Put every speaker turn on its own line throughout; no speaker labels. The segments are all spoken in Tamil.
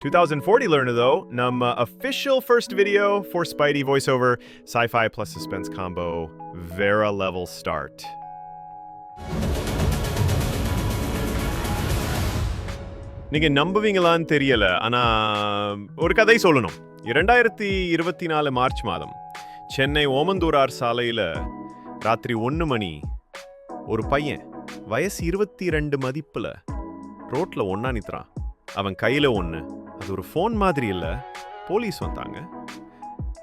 2040 learner though, official first video for Spidey voiceover sci-fi plus suspense combo Vera level start. நீங்க நம்புவீங்களான்னு தெரியல, ஆனா ஒரு கதை சொல்லணும். 2024 மார்ச் மாதம் சென்னை ஓமந்தூரார் சாலையில ராத்திரி 1 மணி ஒரு பையன் வயசு 22 மதிப்புல ரோட்ல ஒண்ணா நிற்கிறான். அவன் கையில ஒண்ணு, அது ஒரு ஃபோன் மாதிரி இல்ல. போலீஸ் வந்தாங்க.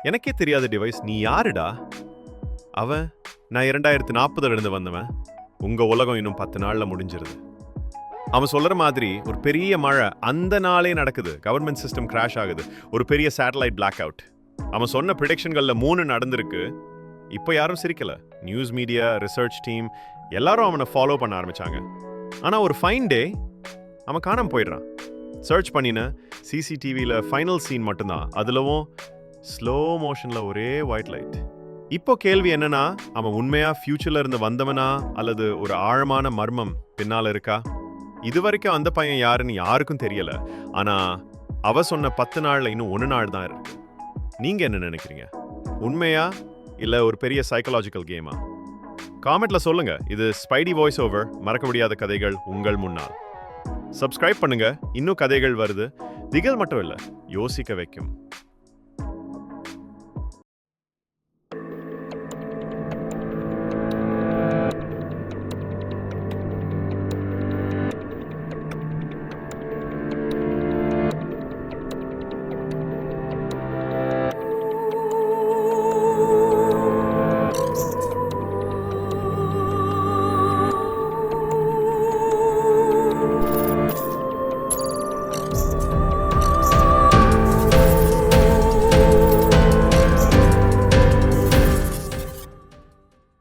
எனக்கே தெரியாத டிவைஸ். நீ யாருடா? அவன், நான் 2040 இருந்து வந்தவன். உங்க உலகம் இன்னும் 10 நாள்ல முடிஞ்சிருது. அவன் சொல்ற மாதிரி ஒரு பெரிய மழை அந்த நாளே நடக்குது. கவர்மெண்ட் சிஸ்டம் கிராஷ் ஆகுது. ஒரு பெரிய சேட்டலைட் பிளாக் அவுட். அவன் சொன்ன ப்ரிடிக்ஷன்கள்ல 3 நடந்திருக்கு. இப்போ யாரும் சிரிக்கல. நியூஸ் மீடியா, ரிசர்ச் டீம் எல்லாரும் அவனை ஃபாலோ பண்ண ஆரம்பிச்சாங்க. ஆனா ஒரு ஃபைன் டே அவன் காணாம போயிடுறான். சர்ச் பண்ணின சிசிடிவியில் ஃபைனல் சீன் மட்டும்தான். அதுலவும் ஸ்லோ மோஷன்ல ஒரே ஒயிட் லைட். இப்போ கேள்வி என்னன்னா, அவன் உண்மையா ஃபியூச்சர்ல இருந்து வந்தவனா அல்லது ஒரு ஆழமான மர்மம் பின்னால இருக்கா? இதுவரைக்கும் அந்த பையன் யாருன்னு யாருக்கும் தெரியல. ஆனா அவ சொன்ன 10 நாள்ல இன்னும் 1 நாள் தான் இருக்கு. நீங்க என்ன நினைக்கிறீங்க? உண்மையா இல்ல ஒரு பெரிய சைக்காலஜிக்கல் கேமா? காமெண்ட்ல சொல்லுங்க. இது ஸ்பைடி வாய்ஸ் ஓவர், மறக்க முடியாத கதைகள் உங்கள் முன்னால். சப்ஸ்கிரைப் பண்ணுங்க. இன்னும் கதைகள் வருது. திகில் மட்டும் இல்ல, யோசிக்க வைக்கும்.